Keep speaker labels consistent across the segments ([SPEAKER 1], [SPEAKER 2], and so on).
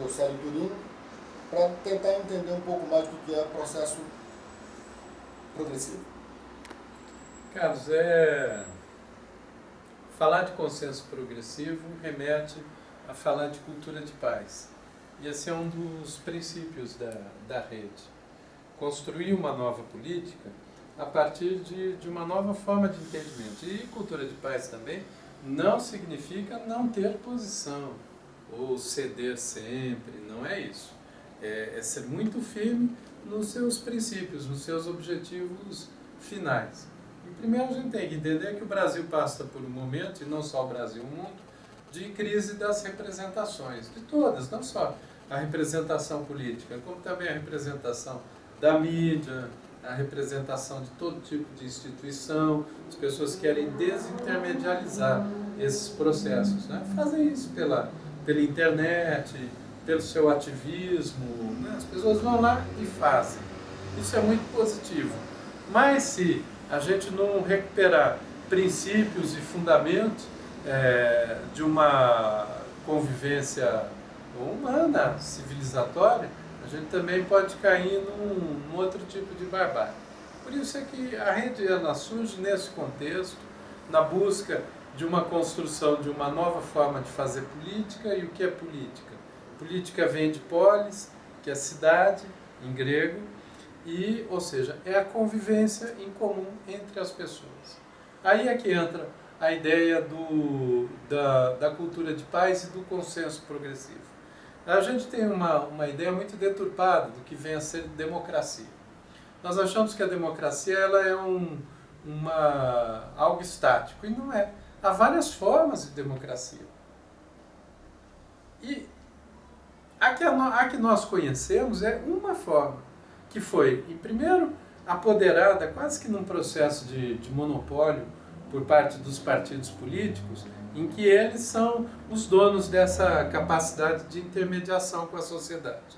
[SPEAKER 1] professor Célio Turino, para tentar entender um pouco mais do que é o processo progressivo.
[SPEAKER 2] Carlos, falar de consenso progressivo remete a falar de cultura de paz. E esse é um dos princípios da rede. Construir uma nova política a partir de uma nova forma de entendimento. E cultura de paz também não significa não ter posição ou ceder sempre, não é isso. É ser muito firme nos seus princípios, nos seus objetivos finais. E primeiro a gente tem que entender que o Brasil passa por um momento, e não só o Brasil, o mundo, de crise das representações, de todas, não só a representação política, como também a representação da mídia, a representação de todo tipo de instituição. As pessoas querem desintermedializar esses processos, né? Fazem isso pela internet, pelo seu ativismo, né? As pessoas vão lá e fazem. Isso é muito positivo. Mas se a gente não recuperar princípios e fundamentos de uma convivência humana, civilizatória, a gente também pode cair num outro tipo de barbárie. Por isso é que a rede ela surge nesse contexto, na busca de uma construção de uma nova forma de fazer política. E o que é política? Política vem de polis, que é cidade, em grego, e, ou seja, é a convivência em comum entre as pessoas. Aí é que entra a ideia da cultura de paz e do consenso progressivo. A gente tem uma ideia muito deturpada do que vem a ser democracia. Nós achamos que a democracia ela é algo estático, e não é. Há várias formas de democracia. E a que nós conhecemos é uma forma, que foi, em primeiro, apoderada quase que num processo de monopólio por parte dos partidos políticos, em que eles são os donos dessa capacidade de intermediação com a sociedade.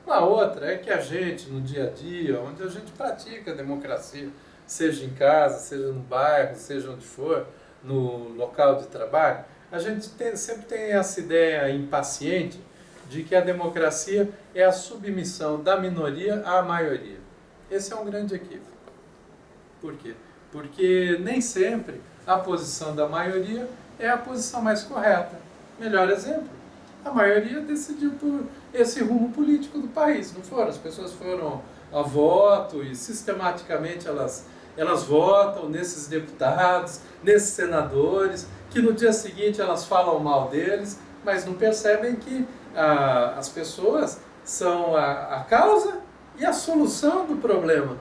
[SPEAKER 2] Uma outra é que a gente, no dia a dia, onde a gente pratica a democracia, seja em casa, seja no bairro, seja onde for, no local de trabalho, a gente sempre tem essa ideia impaciente de que a democracia é a submissão da minoria à maioria. Esse é um grande equívoco. Por quê? Porque nem sempre a posição da maioria é a posição mais correta. Melhor exemplo, a maioria decidiu por esse rumo político do país, não foram? As pessoas foram a voto e sistematicamente elas votam nesses deputados, nesses senadores, que no dia seguinte elas falam mal deles, mas não percebem que as pessoas são a causa e a solução do problema.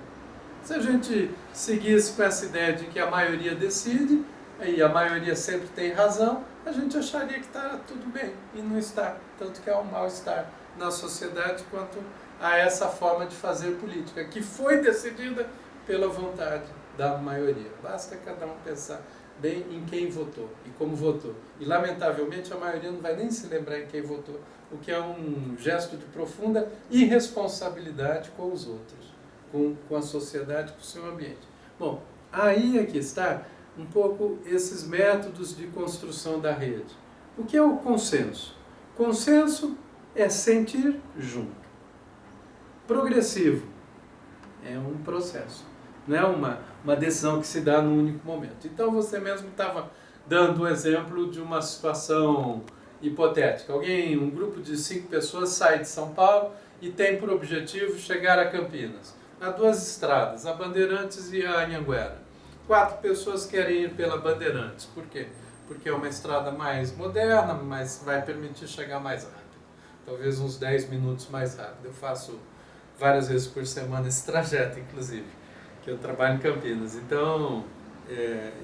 [SPEAKER 2] Se a gente seguisse com essa ideia de que a maioria decide, e a maioria sempre tem razão, a gente acharia que está tudo bem, e não está. Tanto que há um mal-estar na sociedade quanto a essa forma de fazer política, que foi decidida pela vontade da maioria. Basta cada um pensar bem em quem votou e como votou. E, lamentavelmente, a maioria não vai nem se lembrar em quem votou, o que é um gesto de profunda irresponsabilidade com os outros, com a sociedade, com o seu ambiente. Bom, aí é que está um pouco esses métodos de construção da rede. O que é o consenso? Consenso é sentir junto. Progressivo é um processo, não é uma decisão que se dá num único momento. Então você mesmo estava dando o exemplo de uma situação hipotética. Um grupo de 5 pessoas sai de São Paulo e tem por objetivo chegar a Campinas. Há 2 estradas, a Bandeirantes e a Anhanguera. 4 pessoas querem ir pela Bandeirantes. Por quê? Porque é uma estrada mais moderna, mas vai permitir chegar mais rápido. Talvez uns 10 minutos mais rápido. Eu faço várias vezes por semana esse trajeto, inclusive, que eu trabalho em Campinas. Então,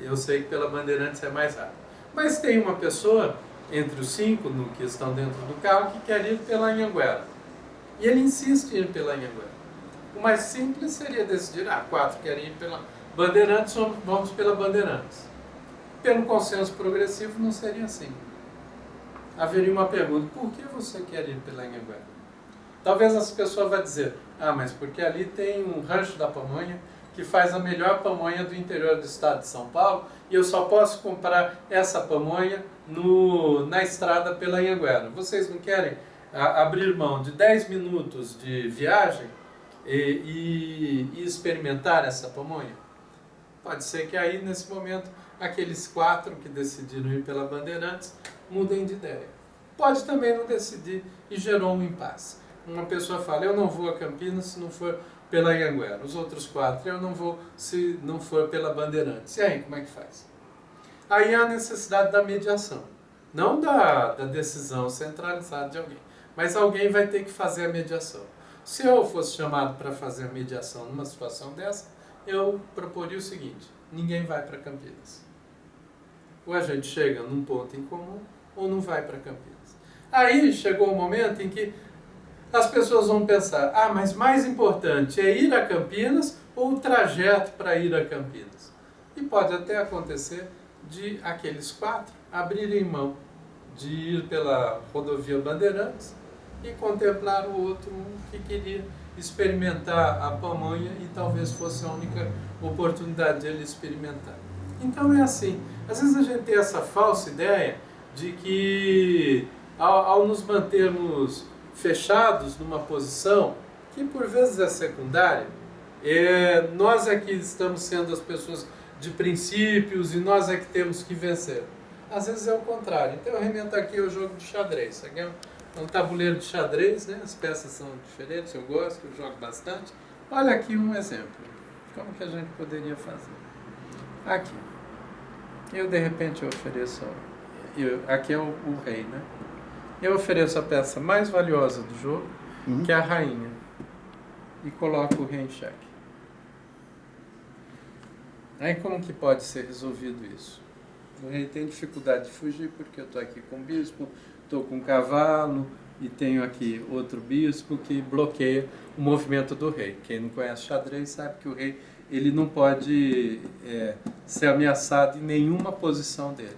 [SPEAKER 2] eu sei que pela Bandeirantes é mais rápido. Mas tem uma pessoa, entre os 5 que estão dentro do carro, que quer ir pela Anhanguera. E ele insiste em ir pela Anhanguera. O mais simples seria decidir, 4 querem ir pela Bandeirantes, vamos pela Bandeirantes. Pelo consenso progressivo não seria assim. Haveria uma pergunta, por que você quer ir pela Anhanguera? Talvez essa pessoa vá dizer, mas porque ali tem um rancho da pamonha que faz a melhor pamonha do interior do estado de São Paulo e eu só posso comprar essa pamonha na estrada pela Anhanguera. Vocês não querem abrir mão de 10 minutos de viagem e experimentar essa pamonha? Pode ser que aí, nesse momento, aqueles 4 que decidiram ir pela Bandeirantes mudem de ideia. Pode também não decidir e gerou um impasse. Uma pessoa fala, eu não vou a Campinas se não for pela Anhanguera. Os outros 4, eu não vou se não for pela Bandeirantes. E aí, como é que faz? Aí há a necessidade da mediação. Não da decisão centralizada de alguém. Mas alguém vai ter que fazer a mediação. Se eu fosse chamado para fazer a mediação numa situação dessa, eu proporia o seguinte, ninguém vai para Campinas. Ou a gente chega num ponto em comum, ou não vai para Campinas. Aí chegou o momento em que as pessoas vão pensar, mas mais importante é ir a Campinas ou o trajeto para ir a Campinas? E pode até acontecer de aqueles 4 abrirem mão de ir pela rodovia Bandeirantes e contemplar o outro que queria experimentar a pamonha e talvez fosse a única oportunidade de ele experimentar. Então é assim, às vezes a gente tem essa falsa ideia de que ao nos mantermos fechados numa posição que por vezes é secundária, nós é que estamos sendo as pessoas de princípios e nós é que temos que vencer. Às vezes é o contrário. Então eu remendo aqui o jogo de xadrez. Isso aqui é um tabuleiro de xadrez, né? As peças são diferentes, eu gosto, eu jogo bastante. Olha aqui um exemplo. Como que a gente poderia fazer? Aqui. Eu de repente ofereço... aqui é o rei, né? Eu ofereço a peça mais valiosa do jogo, que é a rainha. E coloco o rei em xeque. Aí como que pode ser resolvido isso? O rei tem dificuldade de fugir porque eu estou aqui com o bispo, estou com o cavalo e tenho aqui outro bispo que bloqueia o movimento do rei. Quem não conhece xadrez sabe que o rei ele não pode ser ameaçado em nenhuma posição dele.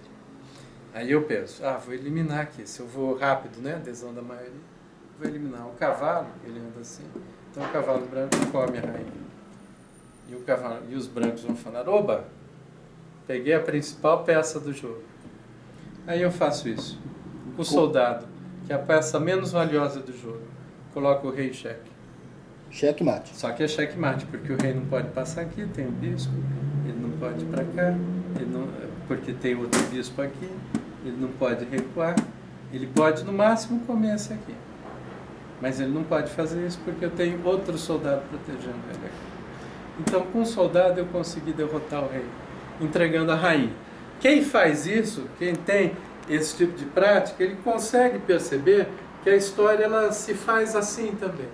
[SPEAKER 2] Aí eu penso, vou eliminar aqui, se eu vou rápido, né, adesão da maioria, vou eliminar. O cavalo, ele anda assim, então o cavalo branco come a rainha. E os brancos vão falar, oba, peguei a principal peça do jogo. Aí eu faço isso. O soldado, que é a peça menos valiosa do jogo, coloca o rei em xeque.
[SPEAKER 1] Checkmate.
[SPEAKER 2] Só que é checkmate, porque o rei não pode passar aqui, tem um bispo, ele não pode ir para cá, porque tem outro bispo aqui, ele não pode recuar, ele pode no máximo comer esse aqui. Mas ele não pode fazer isso porque eu tenho outro soldado protegendo ele aqui. Então com o soldado eu consegui derrotar o rei, entregando a rainha. Quem faz isso, quem tem esse tipo de prática, ele consegue perceber que a história ela se faz assim também.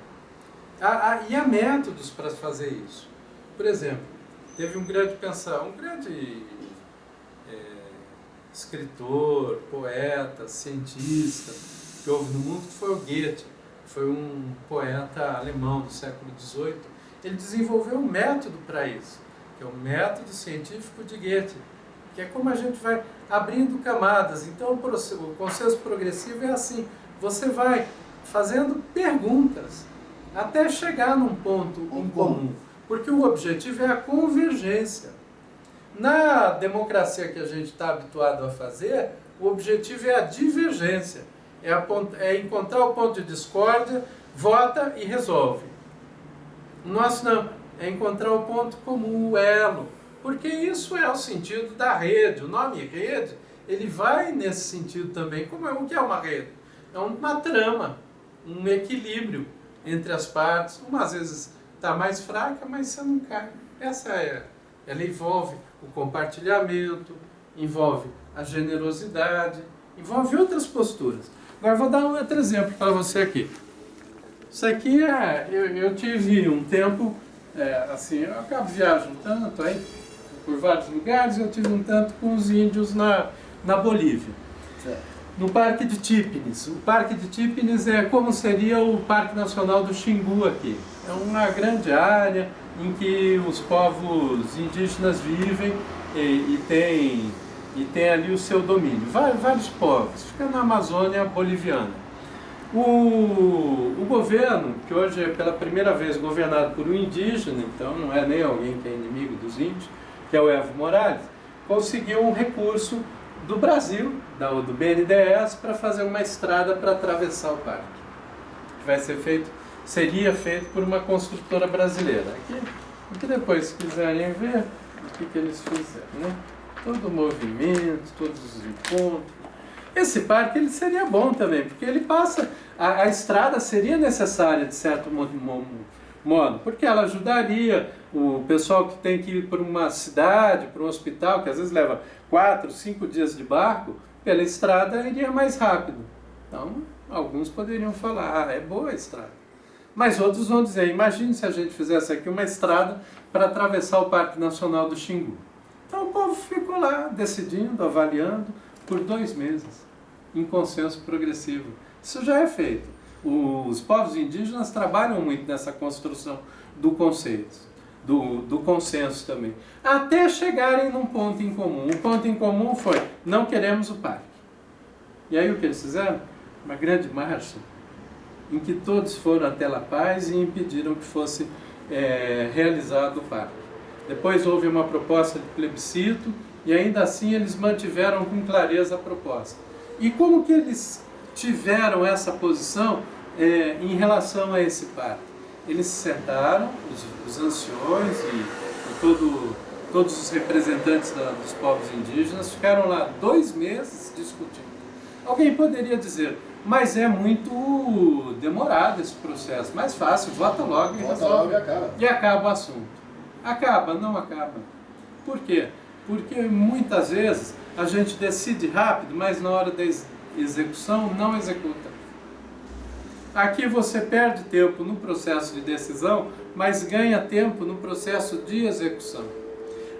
[SPEAKER 2] E há métodos para fazer isso. Por exemplo, teve um grande pensador, um grande escritor, poeta, cientista que houve no mundo, que foi o Goethe, que foi um poeta alemão do século XVIII. Ele desenvolveu um método para isso, que é o método científico de Goethe, que é como a gente vai abrindo camadas. Então o consenso progressivo é assim, você vai fazendo perguntas até chegar num ponto em comum, porque o objetivo é a convergência. Na democracia que a gente está habituado a fazer, o objetivo é a divergência, é encontrar o ponto de discórdia, vota e resolve. O nosso não, é encontrar o ponto comum, o elo, porque isso é o sentido da rede. O nome rede, ele vai nesse sentido também. O que é uma rede? É uma trama, um equilíbrio entre as partes. Uma às vezes está mais fraca, mas você não cai. Ela envolve o compartilhamento, envolve a generosidade, envolve outras posturas. Agora vou dar um outro exemplo para você aqui. Isso aqui eu tive um tempo, assim, eu acabo viajando tanto aí, por vários lugares, eu tive um tanto com os índios na Bolívia. Certo. No Parque de Tipnis. O Parque de Tipnis é como seria o Parque Nacional do Xingu aqui. É uma grande área em que os povos indígenas vivem e tem ali o seu domínio. Vários povos. Fica na Amazônia boliviana. O governo, que hoje é pela primeira vez governado por um indígena, então não é nem alguém que é inimigo dos índios, que é o Evo Morales, conseguiu um recurso do Brasil, do BNDES, para fazer uma estrada para atravessar o parque. que vai ser feito, seria feito por uma construtora brasileira. Aqui depois, se quiserem ver o que eles fizeram, né? Todo o movimento, todos os encontros. Esse parque ele seria bom também, porque ele passa, a estrada seria necessária de certo modo, porque ela ajudaria o pessoal que tem que ir para uma cidade, para um hospital, que às vezes leva 4, 5 dias de barco, pela estrada iria mais rápido. Então, alguns poderiam falar, é boa a estrada. Mas outros vão dizer, imagine se a gente fizesse aqui uma estrada para atravessar o Parque Nacional do Xingu. Então o povo ficou lá decidindo, avaliando, por 2 meses, em consenso progressivo. Isso já é feito. Os povos indígenas trabalham muito nessa construção do conceito, do consenso também, até chegarem num ponto em comum. O ponto em comum foi, não queremos o parque. E aí o que eles fizeram? Uma grande marcha, em que todos foram até La Paz e impediram que fosse realizado o parque. Depois houve uma proposta de plebiscito, e ainda assim eles mantiveram com clareza a proposta. E como que eles tiveram essa posição em relação a esse parque? Eles se sentaram, os anciões e todos os representantes dos povos indígenas, ficaram lá 2 meses discutindo. Alguém poderia dizer, mas é muito demorado esse processo, mais fácil, vota logo e resolve. E acaba o assunto. Acaba, não acaba. Por quê? Porque muitas vezes a gente decide rápido, mas na hora da execução não executa. Aqui você perde tempo no processo de decisão, mas ganha tempo no processo de execução.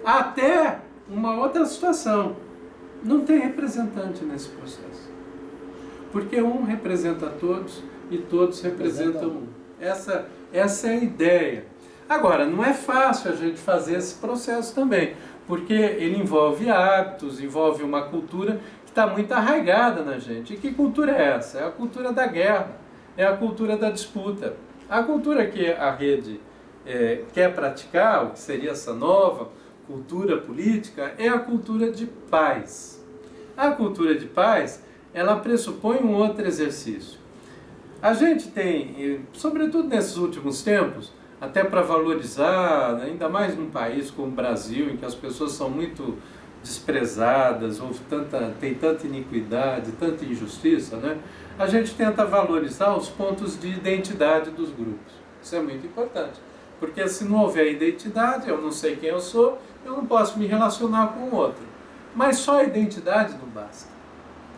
[SPEAKER 2] Até uma outra situação, não tem representante nesse processo. Porque um representa todos e todos representam um. Essa é a ideia. Agora, não é fácil a gente fazer esse processo também, porque ele envolve hábitos, envolve uma cultura que está muito arraigada na gente. E que cultura é essa? É a cultura da guerra, é a cultura da disputa. A cultura que a rede quer praticar, o que seria essa nova cultura política, é a cultura de paz. A cultura de paz, ela pressupõe um outro exercício. A gente tem, sobretudo nesses últimos tempos, até para valorizar, ainda mais num país como o Brasil, em que as pessoas são muito desprezadas, tem tanta iniquidade, tanta injustiça, né? A gente tenta valorizar os pontos de identidade dos grupos. Isso é muito importante, porque se não houver identidade, eu não sei quem eu sou, eu não posso me relacionar com o outro. Mas só a identidade não basta.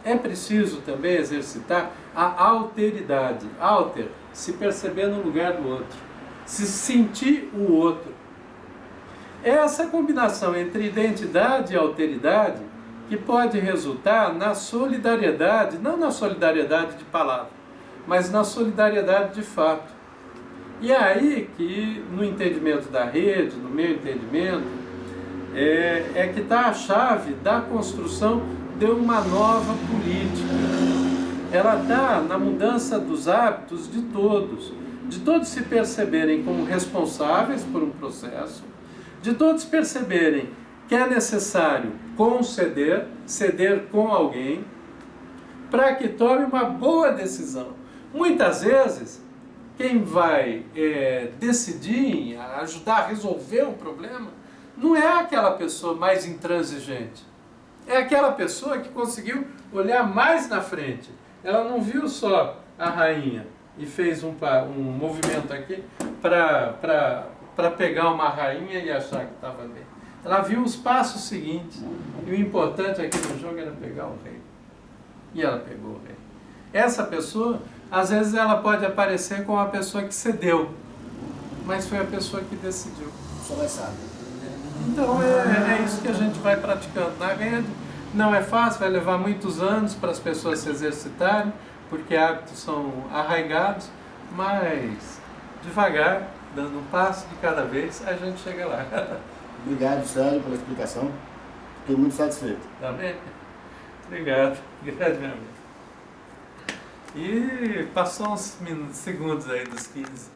[SPEAKER 2] É preciso também exercitar a alteridade. Alter, se perceber no lugar do outro. Se sentir o outro. Essa combinação entre identidade e alteridade que pode resultar na solidariedade, não na solidariedade de palavra, mas na solidariedade de fato. E é aí que, no entendimento da rede, no meu entendimento, é que está a chave da construção de uma nova política. Ela está na mudança dos hábitos de todos se perceberem como responsáveis por um processo, de todos perceberem que é necessário conceder, ceder com alguém, para que tome uma boa decisão. Muitas vezes, quem vai decidir, ajudar a resolver um problema, não é aquela pessoa mais intransigente. É aquela pessoa que conseguiu olhar mais na frente. Ela não viu só a rainha e fez um movimento aqui para pegar uma rainha e achar que estava bem. Ela viu os passos seguintes. E o importante aqui no jogo era pegar o rei. E ela pegou o rei. Essa pessoa, às vezes ela pode aparecer como a pessoa que cedeu, mas foi a pessoa que decidiu.
[SPEAKER 1] Só mais sabe.
[SPEAKER 2] Então é isso que a gente vai praticando na rede. Não é fácil, vai levar muitos anos para as pessoas se exercitarem, porque hábitos são arraigados, mas devagar, dando um passo de cada vez, a gente chega lá.
[SPEAKER 1] Obrigado, Sérgio, pela explicação. Fiquei muito satisfeito.
[SPEAKER 2] Tá bem? Obrigado. Obrigado, meu amigo. E passou uns segundos aí dos 15.